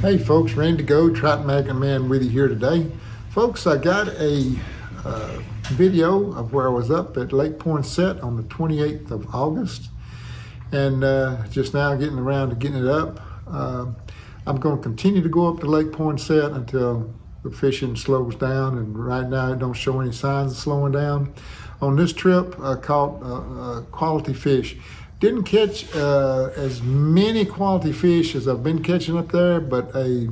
Hey folks, ready to go, Trout Making Man with you here today. Folks, I got a video of where I was up at Lake Poinsett on the 28th of August, and just now getting around to getting it up. I'm going to continue to go up to Lake Poinsett until the fishing slows down, and right now it don't show any signs of slowing down. On this trip, I caught quality fish. Didn't catch as many quality fish as I've been catching up there, but a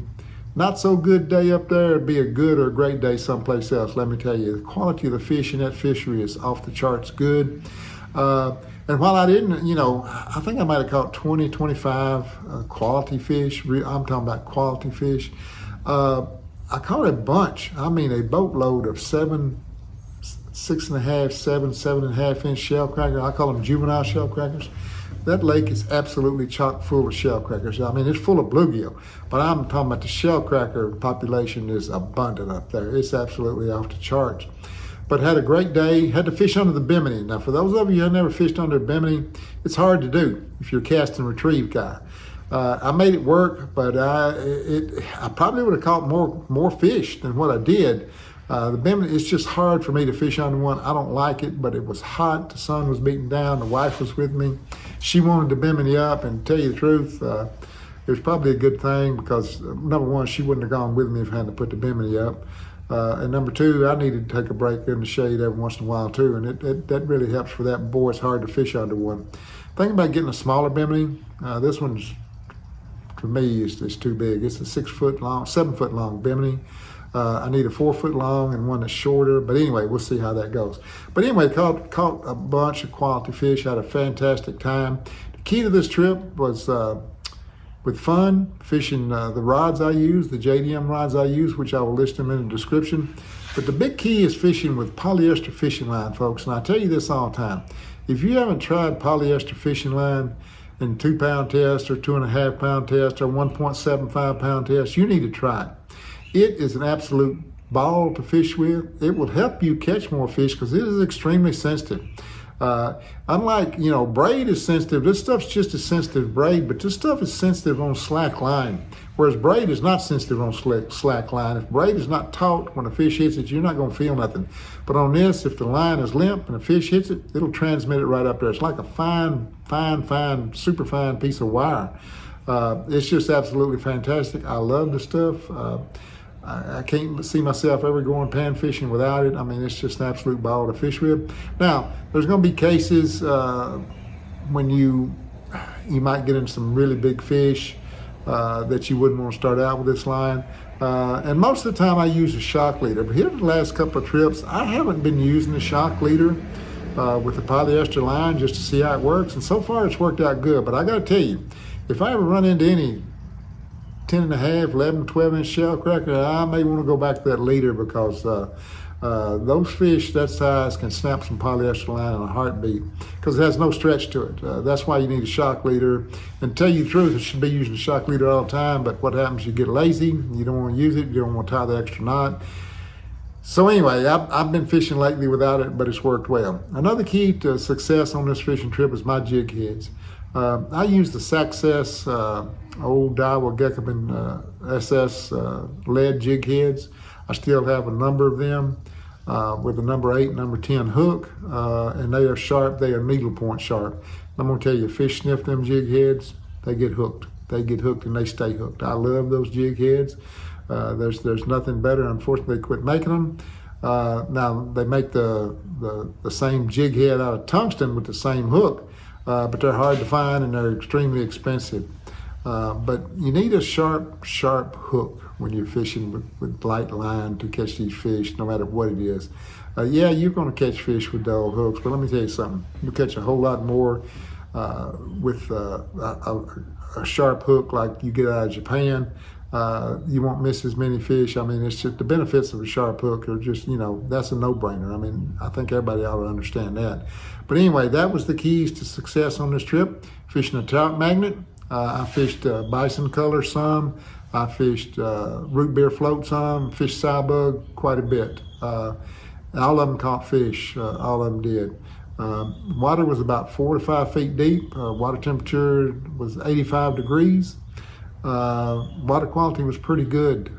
not so good day up there would be a good or a great day someplace else. Let me tell you, the quality of the fish in that fishery is off the charts good. And while I didn't, I think I might have caught 20, 25 quality fish. I'm talking about quality fish. I caught a bunch. I mean, a boatload of 6.5, 7.5 inch shell crackers. I call them juvenile shell crackers. That lake is absolutely chock full of shell crackers. I mean, it's full of bluegill, but I'm talking about the shell cracker population is abundant up there. It's absolutely off the charts. But had a great day. Had to fish under the Bimini. Now, for those of you who have never fished under a Bimini, it's hard to do if you're a cast and retrieve guy. I made it work, but I probably would have caught more fish than what I did. The Bimini, it's just hard for me to fish under one. I don't like it, but it was hot. The sun was beating down. The wife was with me. She wanted the Bimini up, and to tell you the truth, it was probably a good thing because number one, she wouldn't have gone with me if I had to put the Bimini up. And number two, I needed to take a break in the shade every once in a while too, and that really helps for that. Boy, it's hard to fish under one. Think about getting a smaller Bimini. This one's, to me, is too big. It's a 7 foot long Bimini. I need a 4 foot long and one that's shorter. But anyway, we'll see how that goes. But anyway, caught a bunch of quality fish. Had a fantastic time. The key to this trip was with fun, fishing the rods I use, the JDM rods I use, which I will list them in the description. But the big key is fishing with polyester fishing line, folks. And I tell you this all the time. If you haven't tried polyester fishing line in 2 pound test or 2.5 pound test or 1.75 pound test, you need to try it. It is an absolute ball to fish with. It will help you catch more fish because it is extremely sensitive. Unlike, braid is sensitive. This stuff's just as sensitive as braid, but this stuff is sensitive on slack line, whereas braid is not sensitive on slack line. If braid is not taut, when a fish hits it, you're not going to feel nothing. But on this, if the line is limp and a fish hits it, it'll transmit it right up there. It's like a fine, super fine piece of wire. It's just absolutely fantastic. I love the stuff. I can't see myself ever going pan fishing without it. I mean, it's just an absolute ball to fish with. Now, there's going to be cases when you might get in some really big fish that you wouldn't want to start out with this line. And most of the time I use a shock leader. But here the last couple of trips, I haven't been using the shock leader with the polyester line just to see how it works. And so far it's worked out good. But I got to tell you, if I ever run into any 10.5, 11, 12 inch shell cracker, I may want to go back to that leader because those fish that size can snap some polyester line in a heartbeat because it has no stretch to it. That's why you need a shock leader. And to tell you the truth, you should be using a shock leader all the time, but what happens, you get lazy, you don't want to use it, you don't want to tie the extra knot. So anyway, I've been fishing lately without it, but it's worked well. Another key to success on this fishing trip is my jig heads. I use the Success old Daiwa Gekkoben SS lead jig heads. I still have a number of them with a number 8, number 10 hook, and they are sharp. They are needle point sharp. I'm gonna tell you, fish sniff them jig heads, they get hooked. They get hooked and they stay hooked. I love those jig heads. There's nothing better. Unfortunately, they quit making them. Now they make the same jig head out of tungsten with the same hook. But they're hard to find and they're extremely expensive. But you need a sharp hook when you're fishing with light line to catch these fish, no matter what it is. Yeah, you're going to catch fish with dull hooks, but let me tell you something. You'll catch a whole lot more with a sharp hook like you get out of Japan. You won't miss as many fish. I mean, it's just the benefits of a sharp hook are just, that's a no-brainer. I mean, I think everybody ought to understand that. But anyway, that was the keys to success on this trip. Fishing a trout magnet. I fished bison color some. I fished root beer float some. Fished sow quite a bit. All of them caught fish. All of them did. Water was about 4 to 5 feet deep. Water temperature was 85 degrees. Water quality was pretty good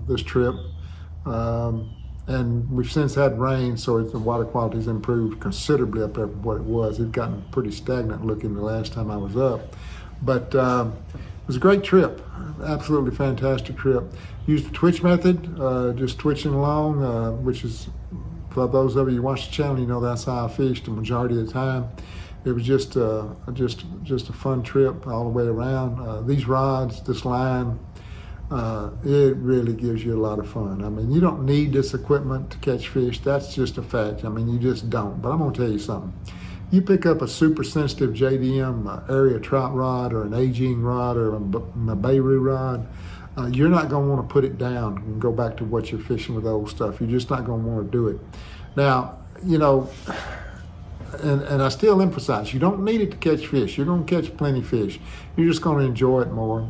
this trip. And we've since had rain, so the water quality's improved considerably up there from what it was. It'd gotten pretty stagnant looking the last time I was up. But it was a great trip, absolutely fantastic trip. Used the twitch method, just twitching along, which is, for those of you who watch the channel, you know that's how I fished the majority of the time. It was just a fun trip all the way around. These rods, this line, it really gives you a lot of fun. I mean, you don't need this equipment to catch fish. That's just a fact. I mean, you just don't. But I'm going to tell you something. You pick up a super sensitive JDM area trout rod or an aging rod or a Beirut rod, you're not going to want to put it down and go back to what you're fishing with old stuff. You're just not going to want to do it. Now, you know, and I still emphasize, you don't need it to catch fish. You're going to catch plenty of fish. You're just going to enjoy it more.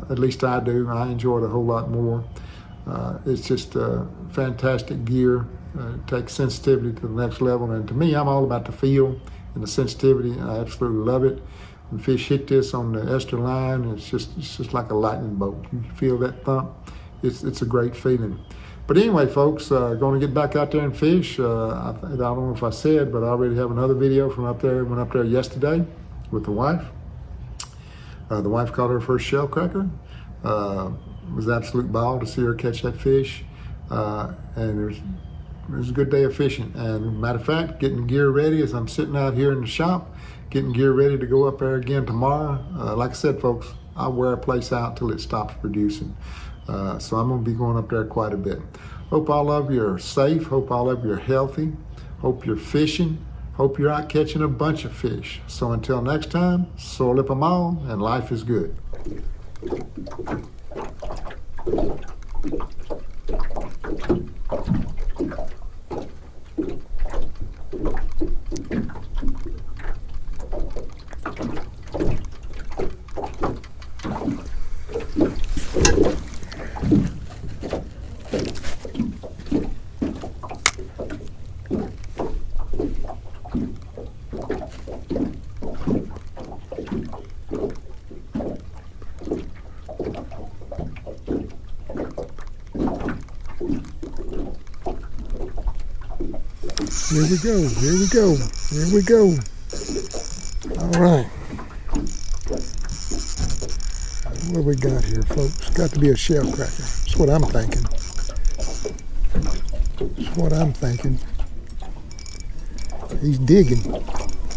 At least I do. I enjoy it a whole lot more. It's just fantastic gear. It takes sensitivity to the next level. And to me, I'm all about the feel and the sensitivity. I absolutely love it. When fish hit this on the Ester line, it's just like a lightning bolt. You feel that thump. It's a great feeling. But anyway, folks, going to get back out there and fish. I don't know if I said, but I already have another video from up there. Went up there yesterday with the wife. The wife caught her first shell cracker. It was an absolute ball to see her catch that fish. And it was a good day of fishing. And matter of fact, getting gear ready as I'm sitting out here in the shop, getting gear ready to go up there again tomorrow. Like I said, folks, I'll wear a place out till it stops producing. So I'm going to be going up there quite a bit. Hope all of you are safe. Hope all of you are healthy. Hope you're fishing. Hope you're out catching a bunch of fish. So until next time, sore lip 'em all, and life is good. Here we go, here we go, here we go. All right. What we got here, folks? Got to be a shell cracker. That's what I'm thinking. That's what I'm thinking. He's digging,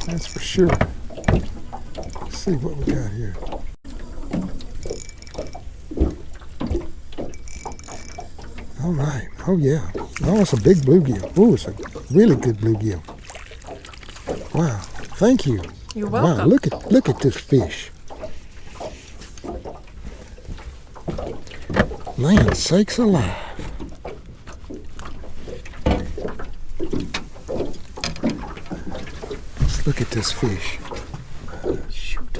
that's for sure. Let's see what we got here. All right, oh yeah. Oh, it's a big bluegill. Oh, it's a really good bluegill. Wow, thank you. You're welcome. Wow, look at this fish. Man, sakes alive. Let's look at this fish. Shoot.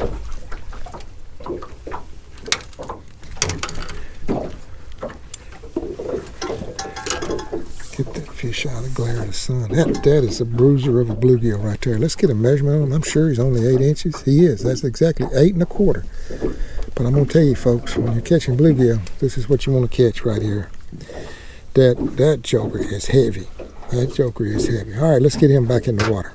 Get that fish out of the glare of the sun. That is a bruiser of a bluegill right there. Let's get a measurement on him. I'm sure he's only 8 inches. He is. That's exactly 8 1/4. But I'm going to tell you, folks, when you're catching bluegill, this is what you want to catch right here. That joker is heavy. That joker is heavy. All right, let's get him back in the water.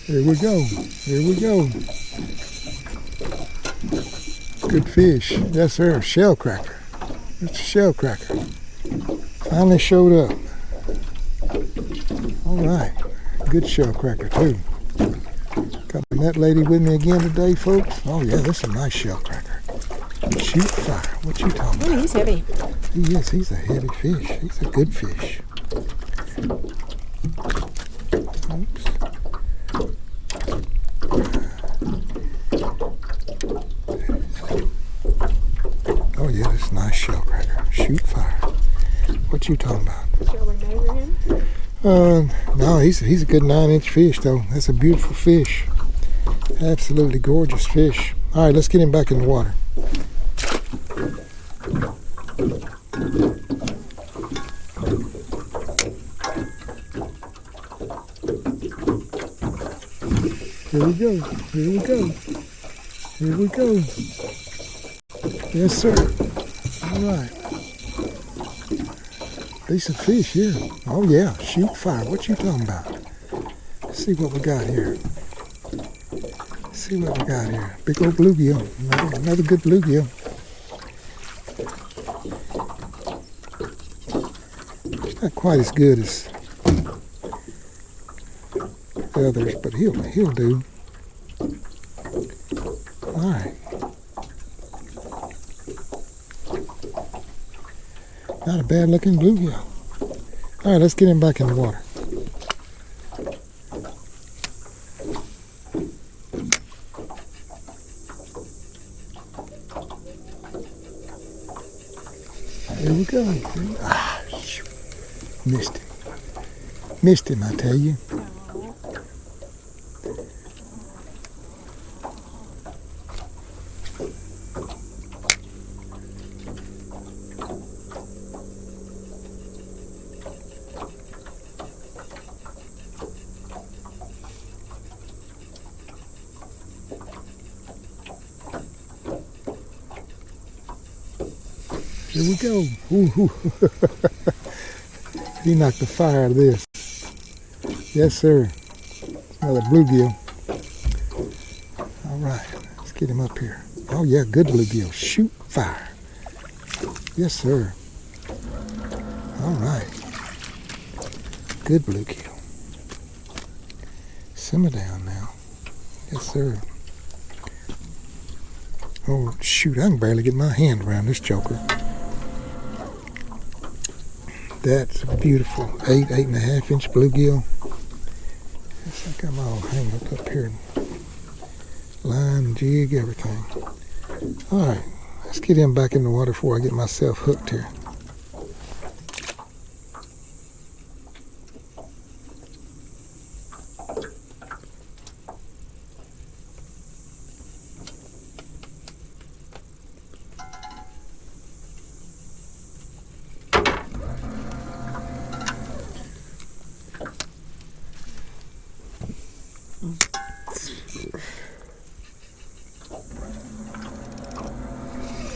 Here we go. Here we go. Good fish. Yes, sir. Shell cracker. It's a shell cracker. Finally showed up. All right. Good shell cracker, too. Got my net lady with me again today, folks. Oh, yeah, this is a nice shell cracker. Shoot fire. What you talking about? Oh, he's heavy. He is. He's a heavy fish. He's a good fish. Oops. Oh yeah, this is a nice shell cracker. Shoot fire. What you talking about? Shall we measure him? No, he's a good 9-inch fish though. That's a beautiful fish. Absolutely gorgeous fish. All right, let's get him back in the water. Here we go. Here we go. Here we go. Yes, sir. All right. Decent fish here. Oh, yeah. Shoot fire. What you talking about? Let's see what we got here. See what we got here. Big old bluegill. Another good bluegill. Not quite as good as the others, but he'll do. All right. Not a bad looking bluegill. All right, let's get him back in the water. Here we go. Ah, shoot. Missed him. Missed him, I tell you. Here we go. Ooh. He knocked the fire out of this. Yes, sir. Another bluegill. All right, let's get him up here. Oh, yeah, good bluegill. Shoot fire. Yes, sir. All right. Good bluegill. Simmer down now. Yes, sir. Oh, shoot, I can barely get my hand around this joker. That's a beautiful 8.5 inch bluegill. Looks like I'm all hanging up here. Line, jig, everything. All right, let's get him back in the water before I get myself hooked here.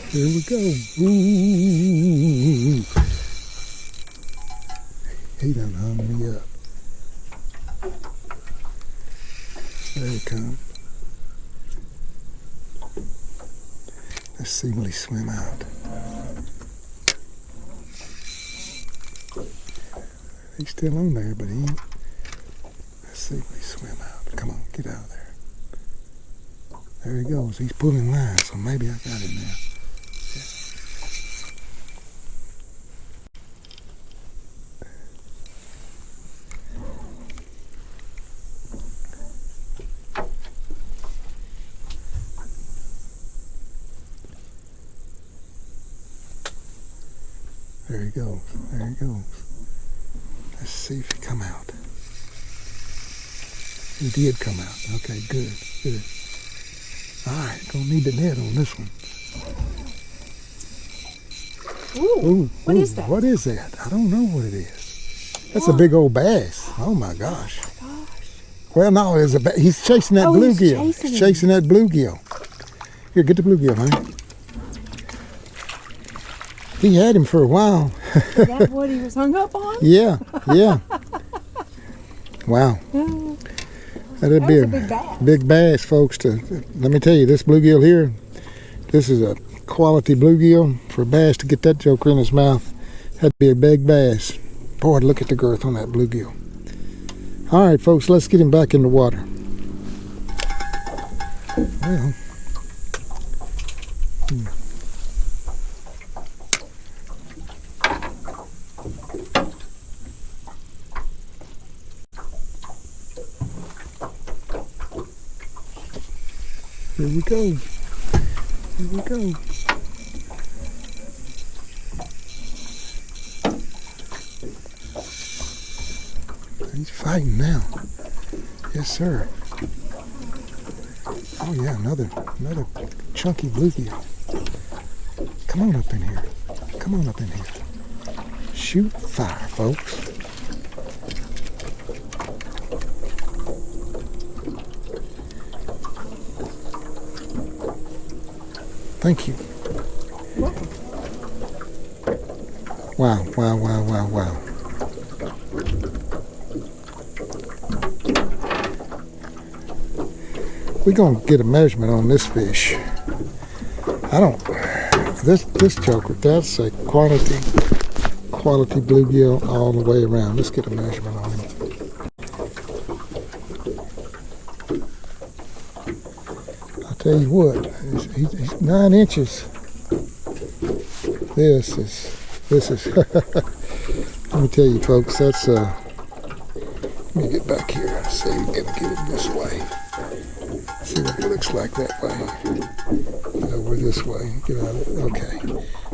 Here we go. Ooh. He done hung me up. There he comes. Let's see will he swim out. He's still on there, but he ain't. Let's see will he swim out. Come on, get out of there. There he goes. He's pulling line, so maybe I got him now. There he goes. There he goes. Let's see if he come out. He did come out. Okay, good, good. All right, gonna need the net on this one. Ooh, what is that? What is that? I don't know what it is. That's a big old bass. Oh my gosh. Well, no, it's he's chasing that bluegill. He's chasing that bluegill. Here, get the bluegill, honey. He had him for a while. Is that what he was hung up on? Yeah, yeah. Wow. That'd be a big bass. Big bass, folks. Let me tell you, this bluegill here, this is a quality bluegill. For a bass to get that joker in his mouth, that'd be a big bass. Boy, look at the girth on that bluegill. All right, folks, let's get him back in the water. Well, here we go. Here we go. He's fighting now. Yes, sir. Oh, yeah, another Another chunky bluegill. Come on up in here. Come on up in here. Shoot fire, folks. Thank you. Wow, wow, wow, wow, wow. We're gonna get a measurement on this fish. This joker, that's a quality bluegill all the way around. Let's get a measurement on him. I'll tell you what, he's 9 inches. This is let me tell you folks, that's let me get back here and see if we can get it this way. See what it looks like that way. Over this way. Get out of it. Okay.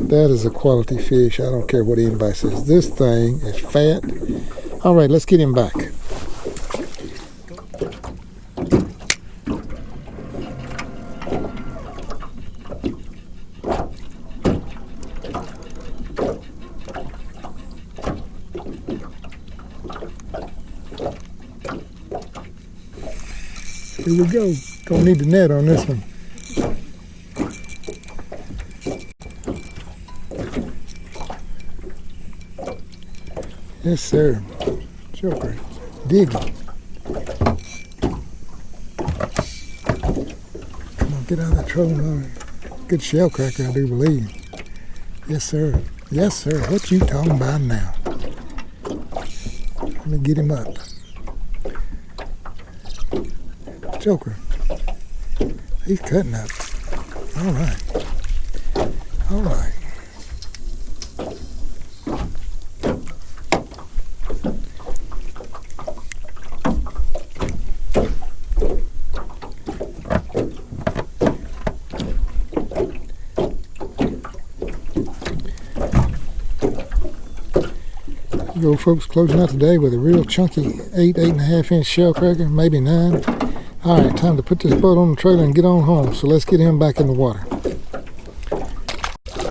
That is a quality fish. I don't care what anybody says. This thing is fat. All right, let's get him back. Here we go. Gonna need the net on this one. Yes, sir. Joker. Digging. Come on, get out of that trolling. Good shell cracker, I do believe. Yes, sir. Yes, sir. What you talking about now? Let me get him up. Joker. He's cutting up. All right. All right. Here we go, folks, closing out today with a real chunky 8.5 inch shell cracker, maybe 9. All right, time to put this boat on the trailer and get on home. So let's get him back in the water.